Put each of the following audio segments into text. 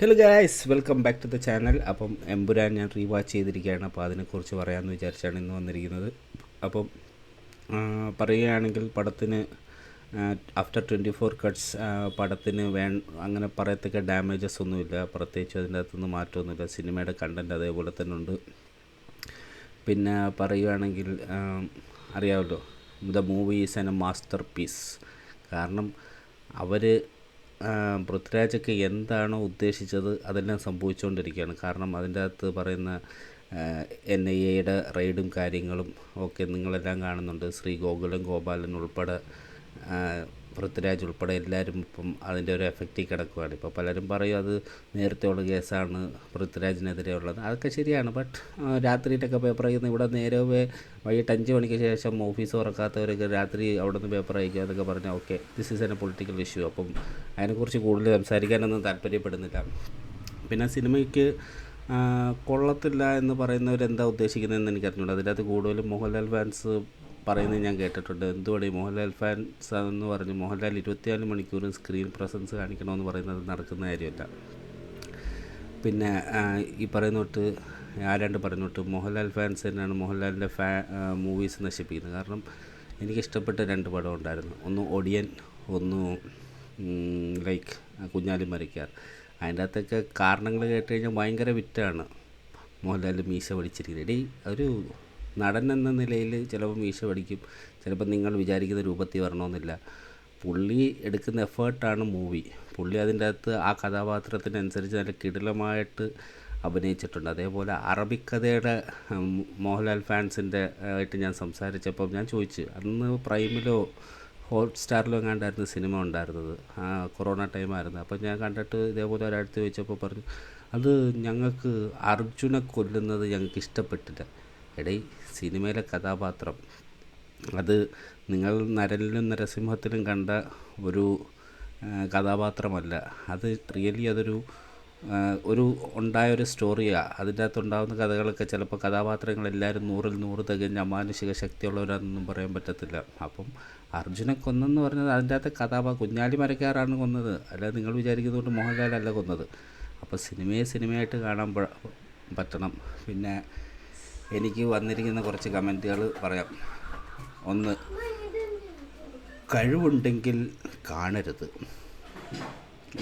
Hello guys, welcome back to the channel. അപ്പം എമ്പുരാൻ ഞാൻ rewatch ചെയ്തിരിക്കുകയാണ്. അപ്പോൾ അതിനെക്കുറിച്ച് പറയാമെന്ന് വിചാരിച്ചാണ് ഇന്ന് വന്നിരിക്കുന്നത്. അപ്പം പറയുകയാണെങ്കിൽ പടത്തിന് ആഫ്റ്റർ 24 കട്ട്സ് പടത്തിന് അങ്ങനെ പറയത്തക്ക ഡാമേജസ് ഒന്നുമില്ല. പ്രത്യേകിച്ച് അതിൻ്റെ അകത്തുനിന്ന് മാറ്റമൊന്നുമില്ല. സിനിമയുടെ കണ്ടൻറ്റ് അതേപോലെ തന്നെ ഉണ്ട്. പിന്നെ പറയുകയാണെങ്കിൽ അറിയാമല്ലോ, the movie is an a masterpiece. കാരണം അവർ പൃഥ്വിരാജൊക്കെ എന്താണോ ഉദ്ദേശിച്ചത് അതെല്ലാം സംഭവിച്ചുകൊണ്ടിരിക്കുകയാണ്. കാരണം അതിൻ്റെ അകത്ത് പറയുന്ന NIA റെയ്ഡും കാര്യങ്ങളും ഒക്കെ നിങ്ങളെല്ലാം കാണുന്നുണ്ട്. ശ്രീ ഗോപാലൻ ഉൾപ്പെടെ പൃഥ്വിരാജ് ഉൾപ്പെടെ എല്ലാവരും ഇപ്പം അതിൻ്റെ ഒരു എഫക്റ്റിൽ കിടക്കുകയാണ്. ഇപ്പോൾ പലരും പറയും അത് നേരത്തെയുള്ള കേസാണ് പൃഥ്വിരാജിനെതിരെ ഉള്ളത്. അതൊക്കെ ശരിയാണ്. ബട്ട് രാത്രിയിലൊക്കെ പേപ്പർ അയക്കുന്ന ഇവിടെ നേരവേ വൈകിട്ട് 5 മണിക്ക് ശേഷം ഓഫീസ് തുറക്കാത്തവരൊക്കെ രാത്രി അവിടെ നിന്ന് പേപ്പർ അയക്കുക എന്നൊക്കെ പറഞ്ഞാൽ okay, this is an A political issue. അപ്പം അതിനെക്കുറിച്ച് കൂടുതൽ സംസാരിക്കാനൊന്നും താല്പര്യപ്പെടുന്നില്ല. പിന്നെ സിനിമയ്ക്ക് കൊള്ളത്തില്ല എന്ന് പറയുന്നവരെന്താ ഉദ്ദേശിക്കുന്നതെന്ന് എനിക്കറിഞ്ഞൂടാ. അതിനകത്ത് കൂടുതലും മോഹൻലാൽ ഫാൻസ് പറയുന്നത് ഞാൻ കേട്ടിട്ടുണ്ട്. എന്തുകൊണ്ട് ഈ മോഹൻലാൽ ഫാൻസ് എന്ന് പറഞ്ഞ് മോഹൻലാൽ 24 മണിക്കൂറും സ്ക്രീൻ പ്രസൻസ് കാണിക്കണമെന്ന് പറയുന്നത് നടക്കുന്ന കാര്യമല്ല. പിന്നെ ഈ പറയുന്നോട്ട് ആരാണ്ട് പറഞ്ഞോട്ട് മോഹൻലാൽ ഫാൻസ് തന്നെയാണ് മോഹൻലാലിൻ്റെ മൂവീസ് നശിപ്പിക്കുന്നത്. കാരണം എനിക്കിഷ്ടപ്പെട്ട 2 പടം ഉണ്ടായിരുന്നു. ഒന്ന് ഒടിയൻ, ഒന്ന് ലൈക്ക് കുഞ്ഞാലി മരയ്ക്കാർ. അതിൻ്റെ അകത്തൊക്കെ കാരണങ്ങൾ കേട്ട് കഴിഞ്ഞാൽ ഭയങ്കര വിറ്റാണ്. മോഹൻലാൽ മീശ പഠിച്ചിരിക്കുന്നത്. ഒരു നടൻ എന്ന നിലയിൽ ചിലപ്പോൾ മീശ പഠിക്കും, ചിലപ്പോൾ നിങ്ങൾ വിചാരിക്കുന്ന രൂപത്തിൽ വരണമെന്നില്ല. പുള്ളി എടുക്കുന്ന എഫേർട്ടാണ് മൂവി. പുള്ളി അതിൻ്റെ അകത്ത് ആ കഥാപാത്രത്തിനനുസരിച്ച് നല്ല കിടിലമായിട്ട് അഭിനയിച്ചിട്ടുണ്ട്. അതേപോലെ അറബിക്കഥയുടെ മോഹൻലാൽ ഫാൻസിൻ്റെ ആയിട്ട് ഞാൻ സംസാരിച്ചപ്പോൾ ഞാൻ ചോദിച്ചു, അന്ന് പ്രൈമിലോ ഹോട്ട്സ്റ്റാറിലോ എങ്ങാണ്ടായിരുന്നു സിനിമ ഉണ്ടായിരുന്നത്, കൊറോണ ടൈമായിരുന്നു. അപ്പോൾ ഞാൻ കണ്ടിട്ട് ഇതേപോലെ ഒരാഴ്ച ചോദിച്ചപ്പോൾ പറഞ്ഞു, അത് ഞങ്ങൾക്ക് അർജുനെ കൊല്ലുന്നത് ഞങ്ങൾക്ക് ഇഷ്ടപ്പെട്ടില്ല. എടേ, സിനിമയിലെ കഥാപാത്രം അത് നിങ്ങൾ നരനിലും നരസിംഹത്തിലും കണ്ട ഒരു കഥാപാത്രമല്ല. അത് റിയലി അതൊരു ഉണ്ടായൊരു സ്റ്റോറിയാണ്. അതിൻ്റെ അകത്തുണ്ടാകുന്ന കഥകളൊക്കെ ചിലപ്പോൾ കഥാപാത്രങ്ങളെല്ലാവരും 100-ൽ 100 തികഞ്ഞ അമാനുഷിക ശക്തിയുള്ളവരാണെന്നൊന്നും പറയാൻ പറ്റത്തില്ല. അപ്പം അർജുനെ കൊന്നെന്ന് പറഞ്ഞത് അതിൻ്റെ അകത്തെ കുഞ്ഞാലി മരക്കാറാണ് കൊന്നത്, അല്ലാതെ നിങ്ങൾ വിചാരിക്കുന്നതുകൊണ്ട് മോഹൻലാലല്ല കൊന്നത്. അപ്പോൾ സിനിമയായിട്ട് കാണാൻ പറ്റണം. പിന്നെ എനിക്ക് വന്നിരിക്കുന്ന കുറച്ച് കമൻറ്റുകൾ പറയാം. ഒന്ന്, കഴിവുണ്ടെങ്കിൽ കാണരുത്.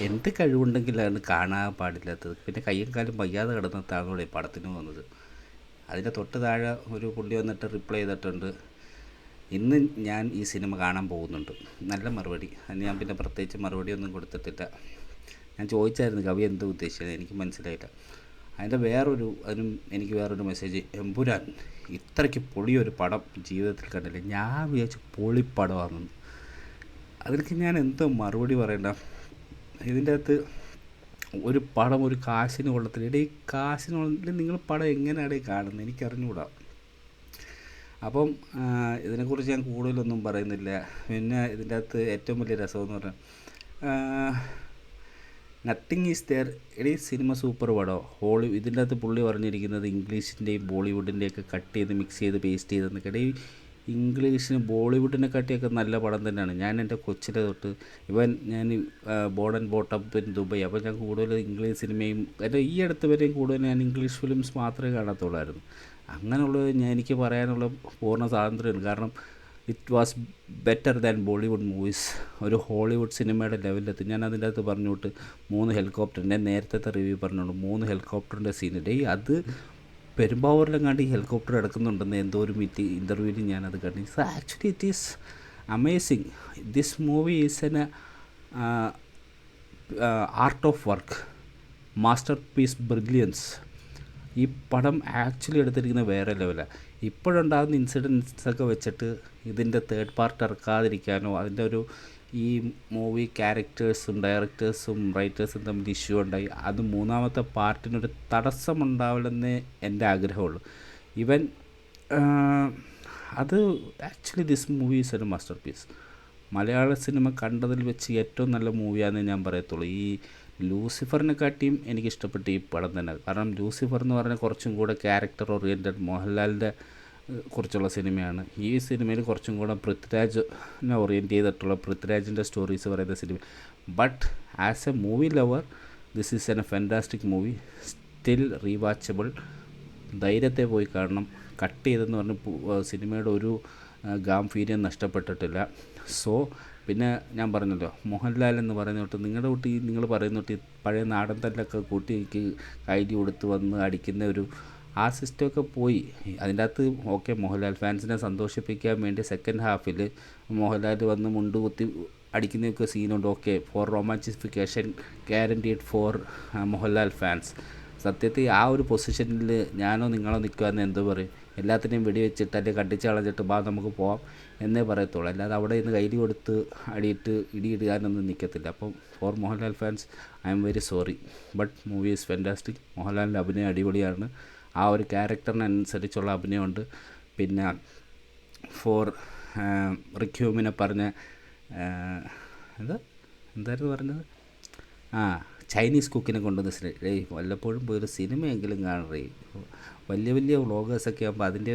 എന്ത് കഴിവുണ്ടെങ്കിലാണ് കാണാൻ പാടില്ലാത്തത്? പിന്നെ കയ്യും കാലും വയ്യാതെ കിടന്നിട്ടാണോ പടത്തിന് വന്നത്? അതിൻ്റെ തൊട്ട് താഴെ ഒരു പുള്ളി വന്നിട്ട് റിപ്ലൈ ചെയ്തിട്ടുണ്ട്, ഇന്ന് ഞാൻ ഈ സിനിമ കാണാൻ പോകുന്നുണ്ട്. നല്ല മറുപടി. അതിന് ഞാൻ പിന്നെ പ്രത്യേകിച്ച് മറുപടിയൊന്നും കൊടുത്തിട്ടില്ല. ഞാൻ ചോദിച്ചായിരുന്നു കവി എന്താ ഉദ്ദേശിച്ചത്, എനിക്ക് മനസ്സിലായില്ല. അതിനും എനിക്ക് വേറൊരു മെസ്സേജ്, എമ്പുരാൻ ഇത്രയ്ക്ക് പൊളിയൊരു പടം ജീവിതത്തിൽ കണ്ടില്ല. ഞാൻ വിചാരിച്ചു പൊളിപ്പടമാണെന്ന്. അതിലേക്ക് ഞാൻ എന്തോ മറുപടി പറയണ്ട. ഇതിൻ്റെ അകത്ത് ഒരു പടം ഒരു കാശിന് കൊള്ളത്തില്ല. ഈ കാശിന് കൊള്ളത്തില്ല, നിങ്ങൾ പടം എങ്ങനെയാണ് കാണുന്നത് എനിക്കറിഞ്ഞുകൂടാ. അപ്പം ഇതിനെക്കുറിച്ച് ഞാൻ കൂടുതലൊന്നും പറയുന്നില്ല. പിന്നെ ഇതിൻ്റെ അകത്ത് ഏറ്റവും വലിയ രസമെന്ന് പറഞ്ഞാൽ നത്തിങ് ഈസ് ദെയർ. സിനിമ സൂപ്പർ പടം. ഇതിൻ്റെ അകത്ത് പുള്ളി പറഞ്ഞിരിക്കുന്നത് ഇംഗ്ലീഷിൻ്റെയും ബോളിവുഡിൻ്റെയൊക്കെ കട്ട് ചെയ്ത് മിക്സ് ചെയ്ത് പേസ്റ്റ് ചെയ്തെന്നൊക്കെ. ഇംഗ്ലീഷിന് ബോളിവുഡിനെ കാട്ടിയൊക്കെ നല്ല പടം തന്നെയാണ്. ഞാൻ എൻ്റെ കൊച്ചിലെ തൊട്ട് ഞാൻ born and brought up in Dubai. അപ്പോൾ ഞാൻ കൂടുതൽ ഇംഗ്ലീഷ് സിനിമയും ഈ അടുത്ത് വരെയും കൂടുതൽ ഞാൻ ഇംഗ്ലീഷ് ഫിലിംസ് മാത്രമേ കാണത്തുള്ളായിരുന്നു. അങ്ങനെയുള്ളത് എനിക്ക് പറയാനുള്ള പൂർണ്ണ സ്വാതന്ത്ര്യമുണ്ട്. കാരണം it was better than Bollywood movies. ഒരു ഹോളിവുഡ് സിനിമയുടെ ലെവലിലെത്തി. ഞാൻ അതിൻ്റെ അകത്ത് പറഞ്ഞോട്ട് 3 ഹെലികോപ്റ്ററിൻ്റെ നേരത്തെ റിവ്യൂ പറഞ്ഞോണ്ട് 3 ഹെലികോപ്റ്ററിൻ്റെ സീനിൻ്റെ അത് പെരുമ്പാവൂരിലെങ്ങാണ്ട് ഈ ഹെലികോപ്റ്റർ എടുക്കുന്നുണ്ടെന്ന് എന്തോ ഒരു ഇൻ്റർവ്യൂവിൽ ഞാനത് കണ്ടു. So actually it is amazing. This movie is an art of work, masterpiece, brilliance. ഈ പടം ആക്ച്വലി എടുത്തിരിക്കുന്ന വേറെ ലെവലാണ്. ഇപ്പോഴുണ്ടാകുന്ന ഇൻസിഡൻസൊക്കെ വെച്ചിട്ട് ഇതിൻ്റെ തേർഡ് പാർട്ട് ഇറക്കാതിരിക്കാനോ അതിൻ്റെ ഈ മൂവി ക്യാരക്ടേഴ്സും ഡയറക്ടേഴ്സും റൈറ്റേഴ്സും തമ്മിൽ ഇഷ്യൂ ഉണ്ടായി അത് 3ാമത്തെ പാർട്ടിനൊരു തടസ്സമുണ്ടാവില്ലെന്നേ എൻ്റെ ആഗ്രഹമുള്ളൂ. അത് actually this movie is a masterpiece. മലയാള സിനിമ കണ്ടതിൽ വെച്ച് ഏറ്റവും നല്ല മൂവിയാണെന്ന് ഞാൻ പറയത്തുള്ളൂ. ഈ ലൂസിഫറിനെക്കാട്ടിയും എനിക്കിഷ്ടപ്പെട്ട ഈ പടം തന്നെ. കാരണം ലൂസിഫർ എന്ന് പറഞ്ഞാൽ കുറച്ചും കൂടെ ക്യാരക്ടർ ഓറിയൻറ്റഡ് മോഹൻലാലിൻ്റെ കുറിച്ചുള്ള സിനിമയാണ്. ഈ സിനിമയിൽ കുറച്ചും കൂടെ പൃഥ്വിരാജിനെ ഓറിയൻറ്റ് ചെയ്തിട്ടുള്ള പൃഥ്വിരാജിൻ്റെ സ്റ്റോറീസ് പറയുന്ന സിനിമ. But as a movie lover this is an fantastic movie, still rewatchable. ധൈര്യത്തെ പോയി കാണണം. കട്ട് ചെയ്തെന്ന് പറഞ്ഞ് സിനിമയുടെ ഒരു ഗാംഭീര്യം നഷ്ടപ്പെട്ടിട്ടില്ല. സോ പിന്നെ ഞാൻ പറഞ്ഞല്ലോ, മോഹൻലാൽ എന്ന് പറയുന്ന തൊട്ട് നിങ്ങളുടെ കുട്ടി നിങ്ങൾ പറയുന്ന തൊട്ട് പഴയ നാടൻ തല്ലൊക്കെ കൂട്ടിക്ക് കൈലി കൊടുത്ത് വന്ന് അടിക്കുന്ന ഒരു ആ സിസ്റ്റമൊക്കെ പോയി. അതിൻ്റെ അകത്ത് ഓക്കെ, മോഹൻലാൽ ഫാൻസിനെ സന്തോഷിപ്പിക്കാൻ വേണ്ടി സെക്കൻഡ് ഹാഫിൽ മോഹൻലാൽ വന്ന് മുണ്ട് കുത്തി അടിക്കുന്നതൊക്കെ സീനുണ്ട്. Okay, for romanticisation guaranteed for Mohanlal fans. സത്യത്തിൽ ആ ഒരു പൊസിഷനിൽ ഞാനോ നിങ്ങളോ നിൽക്കുമെന്ന് എന്തോ പറയും, എല്ലാത്തിനെയും വെടിവെച്ചിട്ട് അല്ലെങ്കിൽ കണ്ടിച്ച് കളഞ്ഞിട്ട് ബാ നമുക്ക് പോവാം എന്നേ പറയത്തുള്ളൂ. അല്ലാതെ അവിടെ നിന്ന് കയ്യിൽ കൊടുത്ത് അടിയിട്ട് ഇടിയിടാനൊന്നും നിൽക്കത്തില്ല. അപ്പം for Mohanlal fans I am very sorry, but movie is fantastic. മോഹൻലാലിൻ്റെ അഭിനയം അടിപൊളിയാണ്. ആ ഒരു ക്യാരക്ടറിനനുസരിച്ചുള്ള അഭിനയമുണ്ട്. പിന്നെ ഫോർ റിക്യൂമിനെ പറഞ്ഞ എന്തായിരുന്നു പറഞ്ഞത്, ചൈനീസ് കുക്കിനെ കൊണ്ടുവന്ന് വല്ലപ്പോഴും പോയൊരു സിനിമയെങ്കിലും കാണറേ. വലിയ വലിയ വ്ളോഗേഴ്സൊക്കെ ആകുമ്പോൾ അതിൻ്റെ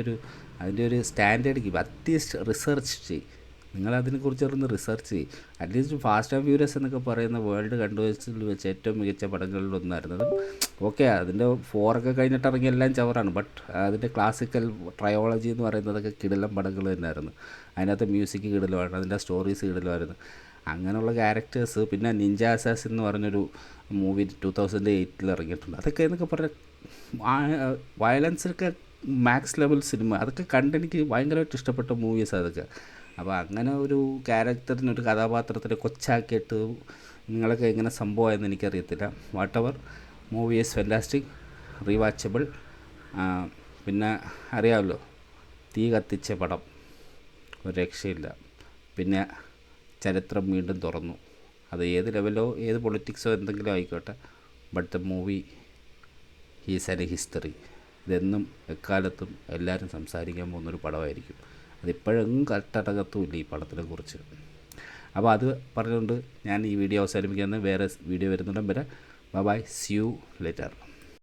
ഒരു സ്റ്റാൻഡേർഡ് കീപ്പ്. അറ്റ്ലീസ്റ്റ് റിസർച്ച് ചെയ്യും, നിങ്ങളതിനെക്കുറിച്ചൊന്ന് റിസർച്ച് ചെയ്യും. അറ്റ്ലീസ്റ്റ് ഫാസ്റ്റ് ആൻഡ് ഫ്യൂരിയസ് എന്നൊക്കെ പറയുന്ന വേൾഡ് കണ്ടുവച്ചതിൽ വെച്ച് ഏറ്റവും മികച്ച പടങ്ങളിലൊന്നായിരുന്നത്. ഓക്കെ, അതിൻ്റെ 4 കഴിഞ്ഞിട്ട് ഇറങ്ങിയ എല്ലാം ചവറാണ്, ബട്ട് അതിൻ്റെ ക്ലാസിക്കൽ ട്രയോളജി എന്ന് പറയുന്നതൊക്കെ കിടിലം പടങ്ങൾ തന്നെയായിരുന്നു. അതിനകത്ത് മ്യൂസിക് കിടിലമാണ്, അതിൻ്റെ സ്റ്റോറീസ് കിടിലമായിരുന്നു. അങ്ങനെയുള്ള ക്യാരക്ടേഴ്സ്. പിന്നെ നിഞ്ച അസാസിൻ എന്ന് പറഞ്ഞൊരു മൂവി 2008 ഇറങ്ങിയിട്ടുണ്ട്. അതൊക്കെ എന്നൊക്കെ പറഞ്ഞാൽ വയലൻസൊക്കെ മാക്സ് ലെവൽ സിനിമ. അതൊക്കെ കണ്ടെനിക്ക് ഭയങ്കരമായിട്ട് ഇഷ്ടപ്പെട്ട മൂവീസ് അതൊക്കെ. അപ്പോൾ അങ്ങനെ ഒരു ക്യാരക്ടറിന്, ഒരു കഥാപാത്രത്തിനെ കൊച്ചാക്കിയിട്ട് നിങ്ങളൊക്കെ എങ്ങനെ സംഭവമായെന്ന് എനിക്കറിയത്തില്ല. What ever, movie is fantastic, rewatchable. പിന്നെ അറിയാമല്ലോ, തീ കത്തിച്ച പടം, ഒരു രക്ഷയില്ല. പിന്നെ ചരിത്രം വീണ്ടും തുറന്നു. അത് ഏത് ലെവലോ ഏത് പൊളിറ്റിക്സോ എന്തെങ്കിലും ആയിക്കോട്ടെ, but the movie is an history. ഇതെന്നും എക്കാലത്തും എല്ലാവരും സംസാരിക്കാൻ പോകുന്നൊരു പടമായിരിക്കും. അതിപ്പോഴെങ്ങും കട്ടടകത്തുമില്ല ഈ പടത്തിനെ കുറിച്ച്. അപ്പോൾ അത് പറഞ്ഞുകൊണ്ട് ഞാൻ ഈ വീഡിയോ അവസാനിപ്പിക്കുന്നത്. വേറെ വീഡിയോ വരുന്നിടം വരെ ബൈ, സീ യു ലേറ്റർ.